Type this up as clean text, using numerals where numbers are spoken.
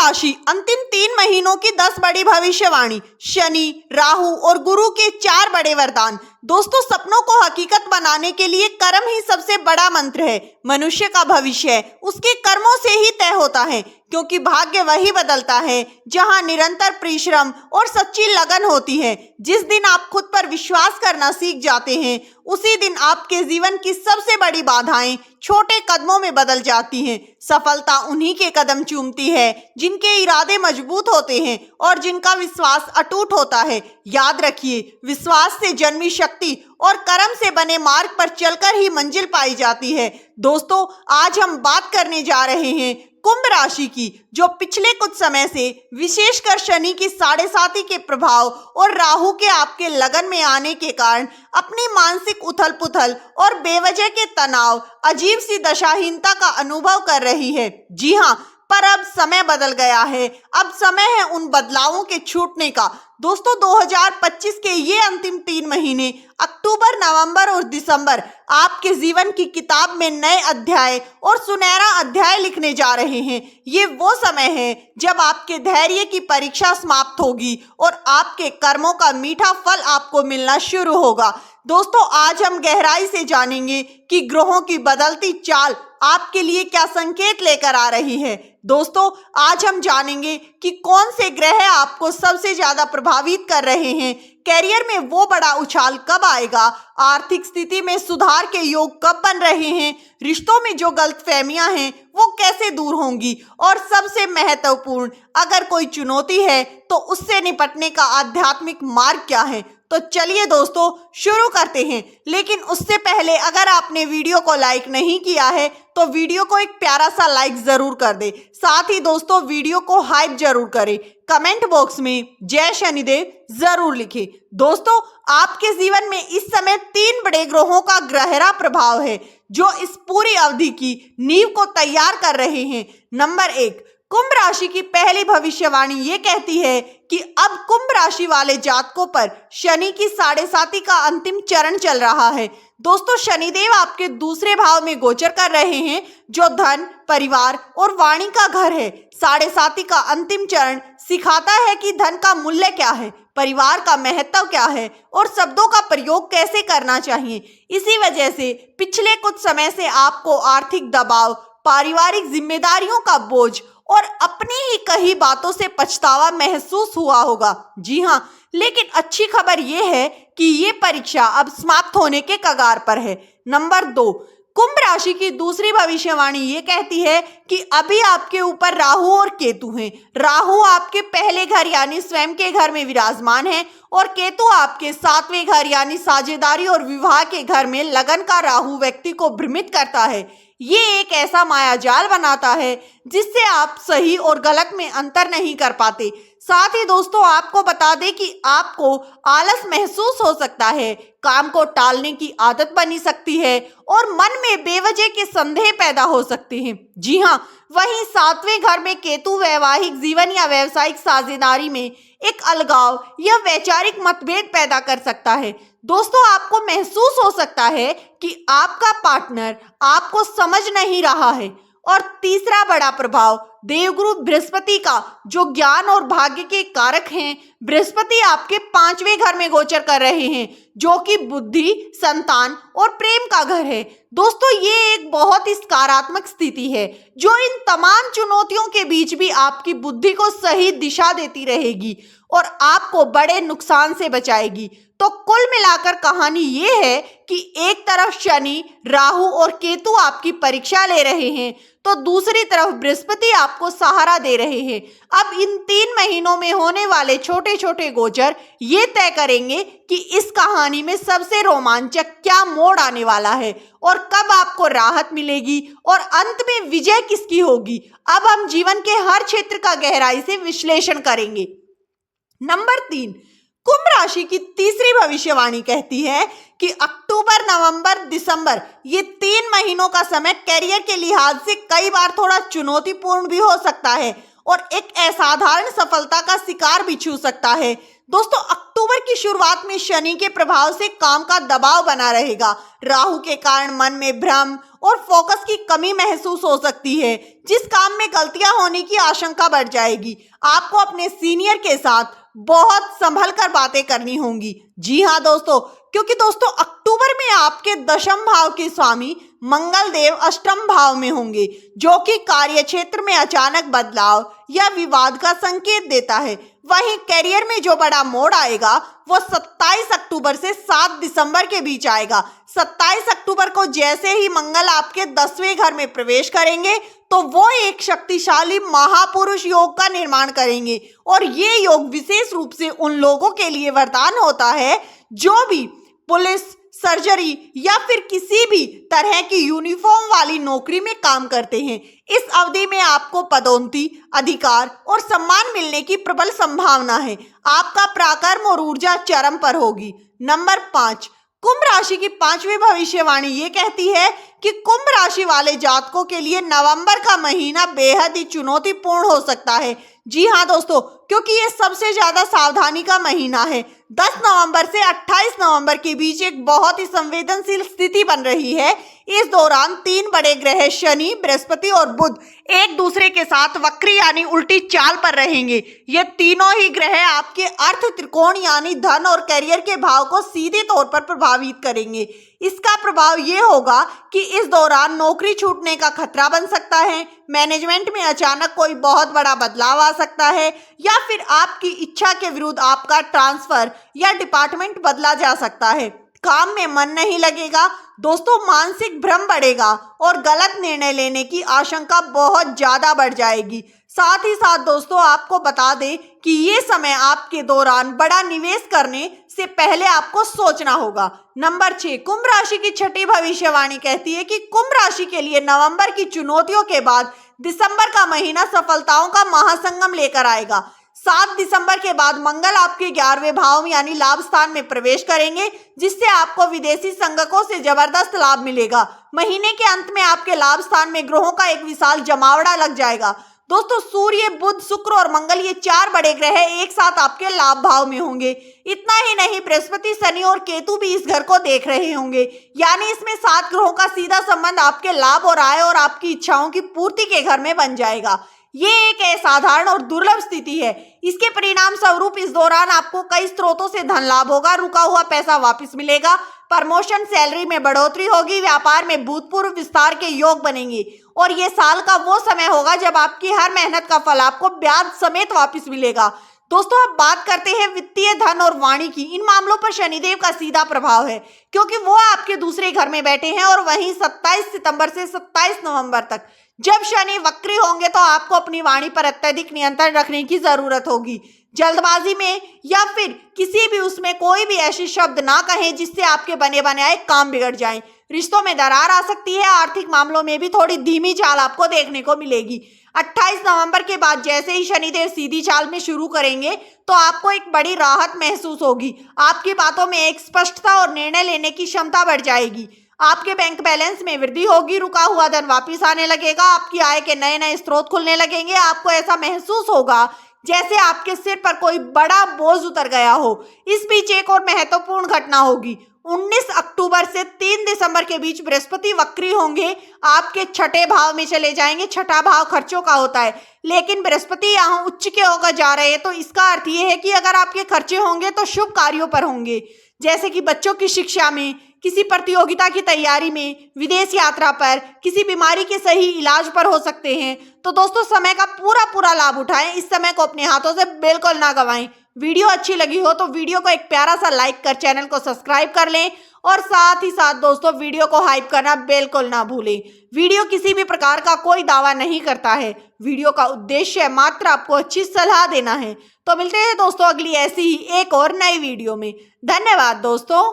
राशि अंतिम 3 महीनों की 10 बड़ी भविष्यवाणी। शनि, राहु और गुरु के 4 बड़े वरदान। दोस्तों, सपनों को हकीकत बनाने के लिए कर्म ही सबसे बड़ा मंत्र है। मनुष्य का भविष्य उसके कर्मों से ही तय होता है, क्योंकि भाग्य वही बदलता है जहां निरंतर परिश्रम और सच्ची लगन होती है। जिस दिन आप खुद पर विश्वास करना सीख जाते हैं, उसी दिन आपके जीवन की सबसे बड़ी बाधाएं छोटे कदमों में बदल जाती हैं। सफलता उन्हीं के कदम चूमती है जिनके इरादे मजबूत होते हैं और जिनका विश्वास अटूट होता है। याद रखिए, विश्वास से जन्मी शक्ति और कर्म से बने मार्ग पर चलकर ही मंजिल पाई जाती है। दोस्तों, आज हम बात करने जा रहे हैं कुंभ राशि की, जो पिछले कुछ समय से विशेषकर शनि की 7.5 के प्रभाव और राहु के आपके लगन में आने के कारण अपनी मानसिक उथल पुथल और बेवजह के तनाव, अजीब सी दशाहीनता का अनुभव कर रही है। जी हाँ, पर अब समय बदल गया है। अब समय है उन बदलावों के छूटने का। दोस्तों, 2025 के ये अंतिम 3 महीने अक्टूबर, नवंबर और दिसंबर आपके जीवन की किताब में नए अध्याय और सुनहरा अध्याय लिखने जा रहे हैं। ये वो समय है जब आपके धैर्य की परीक्षा समाप्त होगी और आपके कर्मों का मीठा फल आपको मिलना शुरू होगा। दोस्तों, आज हम गहराई से जानेंगे कि ग्रहों की बदलती चाल आपके लिए क्या संकेत लेकर आ रही है। दोस्तों, आज हम जानेंगे कि कौन से ग्रह आपको सबसे ज्यादा प्रभावित कर रहे हैं, कैरियर में वो बड़ा उछाल कब आएगा, आर्थिक स्थिति में सुधार के योग कब बन रहे हैं, रिश्तों में जो गलतफहमियां हैं वो कैसे दूर होंगी, और सबसे महत्वपूर्ण, अगर कोई चुनौती है तो उससे निपटने का आध्यात्मिक मार्ग क्या है। तो चलिए दोस्तों, शुरू करते हैं। लेकिन उससे पहले अगर आपने वीडियो को लाइक नहीं किया है तो वीडियो को एक प्यारा सा लाइक जरूर कर दे। साथ ही दोस्तों, वीडियो को हाइप जरूर करें। कमेंट बॉक्स में जय शनिदेव जरूर लिखें। दोस्तों, आपके जीवन में इस समय 3 बड़े ग्रहों का गहरा प्रभाव है जो इस पूरी अवधि की नींव को तैयार कर रहे हैं। नंबर 1, कुंभ राशि की पहली भविष्यवाणी ये कहती है कि अब कुंभ राशि वाले जातकों पर शनि की 7.5 का अंतिम चरण चल रहा है। दोस्तों, शनिदेव आपके दूसरे भाव में गोचर कर रहे हैं, जो धन, परिवार और वाणी का घर है। 7.5 का अंतिम चरण सिखाता है कि धन का मूल्य क्या है, परिवार का महत्व क्या है और शब्दों का प्रयोग कैसे करना चाहिए। इसी वजह से पिछले कुछ समय से आपको आर्थिक दबाव, पारिवारिक जिम्मेदारियों का बोझ और अपनी ही कही बातों से पछतावा महसूस हुआ होगा। जी हाँ, लेकिन अच्छी खबर यह है कि ये परीक्षा अब समाप्त होने के कगार पर है। नंबर 2, कुंभ राशि की दूसरी भविष्यवाणी ये कहती है कि अभी आपके ऊपर राहु और केतु हैं। राहु आपके पहले घर यानी स्वयं के घर में विराजमान है और केतु आपके 7वें घर यानी साझेदारी और विवाह के घर में। लगन का राहु व्यक्ति को भ्रमित करता है। ये एक ऐसा मायाजाल बनाता है जिससे आप सही और गलत में अंतर नहीं कर पाते। साथ ही दोस्तों, आपको बता दें कि आपको आलस महसूस हो सकता है, काम को टालने की आदत बनी सकती है और मन में बेवजह के संदेह पैदा हो सकते हैं। जी हाँ, वहीं 7वें घर में केतु वैवाहिक जीवन या व्यवसायिक साझेदारी में एक अलगाव या वैचारिक मतभेद पैदा कर सकता है। दोस्तों, आपको महसूस हो सकता है कि आपका पार्टनर आपको समझ नहीं रहा है। और तीसरा बड़ा प्रभाव देवगुरु बृहस्पति का, जो ज्ञान और भाग्य के कारक हैं। बृहस्पति आपके 5वें घर में गोचर कर रहे हैं, जो कि बुद्धि, संतान और प्रेम का घर है। दोस्तों, ये एक बहुत ही सकारात्मक स्थिति है जो इन तमाम चुनौतियों के बीच भी आपकी बुद्धि को सही दिशा देती रहेगी और आपको बड़े नुकसान से बचाएगी। तो कुल मिलाकर कहानी ये है कि एक तरफ शनि, राहु और केतु आपकी परीक्षा ले रहे हैं, तो दूसरी तरफ बृहस्पति आपको सहारा दे रहे हैं। अब इन 3 महीनों में होने वाले छोटे छोटे गोचर ये तय करेंगे कि इस कहानी में सबसे रोमांचक क्या मोड़ आने वाला है और कब आपको राहत मिलेगी और अंत में विजय किसकी होगी। अब हम जीवन के हर क्षेत्र का गहराई से विश्लेषण करेंगे। नंबर 3, कुंभ राशि की तीसरी भविष्यवाणी कहती है कि अक्टूबर, नवंबर, दिसंबर ये 3 महीनों का समय करियर के लिहाज से कई बार थोड़ा चुनौतीपूर्ण भी हो सकता है और एक असाधारण सफलता का शिकार भी छू सकता है। दोस्तों, अक्टूबर की शुरुआत में शनि के प्रभाव से काम का दबाव बना रहेगा। राहु के कारण मन में भ्रम और फोकस की कमी महसूस हो सकती है, जिस काम में गलतियां होने की आशंका बढ़ जाएगी। आपको अपने सीनियर के साथ बहुत संभल कर बातें करनी होंगी। जी हाँ दोस्तों, क्योंकि दोस्तों अक्टूबर में आपके दशम भाव के स्वामी मंगल देव अष्टम भाव में होंगे, जो कि कार्य क्षेत्र में अचानक बदलाव या विवाद का संकेत देता है। वहीं करियर में जो बड़ा मोड़ आएगा वो 27 अक्टूबर से 7 दिसंबर के बीच आएगा। 27 अक्टूबर को जैसे ही मंगल आपके 10वें घर में प्रवेश करेंगे तो वो एक शक्तिशाली महापुरुष योग का निर्माण करेंगे, और ये योग विशेष रूप से उन लोगों के लिए वरदान होता है जो भी पुलिस, सर्जरी या फिर किसी भी तरह की यूनिफॉर्म वाली नौकरी में काम करते हैं। इस अवधि में आपको पदोन्नति, अधिकार और सम्मान मिलने की प्रबल संभावना है। आपका पराक्रम और ऊर्जा चरम पर होगी। नंबर 5, कुंभ राशि की 5वीं भविष्यवाणी ये कहती है कि कुंभ राशि वाले जातकों के लिए नवंबर का महीना बेहद ही चुनौतीपूर्ण हो सकता है। जी हाँ दोस्तों, क्योंकि ये सबसे ज्यादा सावधानी का महीना है। 10 नवंबर से 28 नवंबर के बीच एक बहुत ही संवेदनशील स्थिति बन रही है। इस दौरान 3 बड़े ग्रह शनि, बृहस्पति और बुध एक दूसरे के साथ वक्री यानी उल्टी चाल पर रहेंगे। ये तीनों ही ग्रह आपके अर्थ त्रिकोण यानी धन और करियर के भाव को सीधे तौर पर प्रभावित करेंगे। इसका प्रभाव ये होगा कि इस दौरान नौकरी छूटने का खतरा बन सकता है, मैनेजमेंट में अचानक कोई बहुत बड़ा बदलाव आ सकता है, या फिर आपकी इच्छा के विरुद्ध आपका ट्रांसफर या डिपार्टमेंट बदला जा सकता है। काम में मन नहीं लगेगा दोस्तों, मानसिक भ्रम बढ़ेगा और गलत निर्णय लेने की आशंका बहुत ज्यादा बढ़ जाएगी। साथ ही साथ दोस्तों आपको बता दें कि ये समय आपके दौरान बड़ा निवेश करने से पहले आपको सोचना होगा। नंबर 6, कुंभ राशि की 6ठी भविष्यवाणी कहती है कि कुंभ राशि के लिए नवंबर की चुनौतियों के बाद दिसंबर का महीना सफलताओं का महासंगम लेकर आएगा। 7 दिसंबर के बाद मंगल आपके 11वें भाव यानी लाभ स्थान में प्रवेश करेंगे, जिससे आपको विदेशी संगकों से जबरदस्त लाभ मिलेगा। महीने के अंत में आपके लाभ स्थान में ग्रहों का एक विशाल जमावड़ा लग जाएगा। दोस्तों सूर्य, बुध, शुक्र और मंगल ये 4 बड़े ग्रह एक साथ आपके लाभ भाव में होंगे। इतना ही नहीं, बृहस्पति, शनि और केतु भी इस घर को देख रहे होंगे, यानी इसमें 7 ग्रहों का सीधा संबंध आपके लाभ और आय और आपकी इच्छाओं की पूर्ति के घर में बन जाएगा। ये एक असाधारण और दुर्लभ स्थिति है। इसके परिणाम स्वरूप इस दौरान आपको कई स्रोतों से धन लाभ होगा, रुका हुआ पैसा वापस मिलेगा, प्रमोशन, सैलरी में बढ़ोतरी होगी, व्यापार में भूतपूर्व विस्तार के योग बनेंगे, और ये साल का वो समय होगा जब आपकी हर मेहनत का फल आपको ब्याज समेत वापस मिलेगा। दोस्तों अब बात करते हैं वित्तीय, धन और वाणी की। इन मामलों पर शनिदेव का सीधा प्रभाव है, क्योंकि वो आपके दूसरे घर में बैठे हैं, और वहीं 27 सितंबर से 27 नवंबर तक जब शनि वक्री होंगे तो आपको अपनी वाणी पर अत्यधिक नियंत्रण रखने की जरूरत होगी। जल्दबाजी में या फिर किसी भी उसमें कोई भी ऐसे शब्द ना कहें जिससे आपके बने बनाए काम बिगड़ जाएं। रिश्तों में दरार आ सकती है, आर्थिक मामलों में भी थोड़ी धीमी चाल आपको देखने को मिलेगी। 28 नवंबर के बाद जैसे ही शनिदेव सीधी चाल में शुरू करेंगे तो आपको एक बड़ी राहत महसूस होगी। आपकी बातों में एक स्पष्टता और निर्णय लेने की क्षमता बढ़ जाएगी। आपके बैंक बैलेंस में वृद्धि होगी, रुका हुआ धन वापिस आने लगेगा, आपकी आय के नए नए स्रोत खुलने लगेंगे। आपको ऐसा महसूस होगा जैसे आपके सिर पर कोई बड़ा बोझ उतर गया हो। इस बीच एक और महत्वपूर्ण घटना होगी। 19 अक्टूबर से 3 दिसंबर के बीच बृहस्पति वक्री होंगे, आपके 6ठे भाव में चले जाएंगे। 6ठा भाव खर्चों का होता है, लेकिन बृहस्पति यहाँ उच्च के होकर जा रहे हैं, तो इसका अर्थ ये है कि अगर आपके खर्चे होंगे तो शुभ कार्यों पर होंगे, जैसे कि बच्चों की शिक्षा में, किसी प्रतियोगिता की तैयारी में, विदेश यात्रा पर, किसी बीमारी के सही इलाज पर हो सकते हैं। तो दोस्तों समय का पूरा लाभ उठाएं, इस समय को अपने हाथों से बिल्कुल ना गंवाएं। वीडियो अच्छी लगी हो तो वीडियो को एक प्यारा सा लाइक कर चैनल को सब्सक्राइब कर लें, और साथ ही साथ दोस्तों वीडियो को हाइप करना बिल्कुल ना भूलें। वीडियो किसी भी प्रकार का कोई दावा नहीं करता है, वीडियो का उद्देश्य मात्र आपको अच्छी सलाह देना है। तो मिलते हैं दोस्तों अगली ऐसी ही एक और नई वीडियो में। धन्यवाद दोस्तों।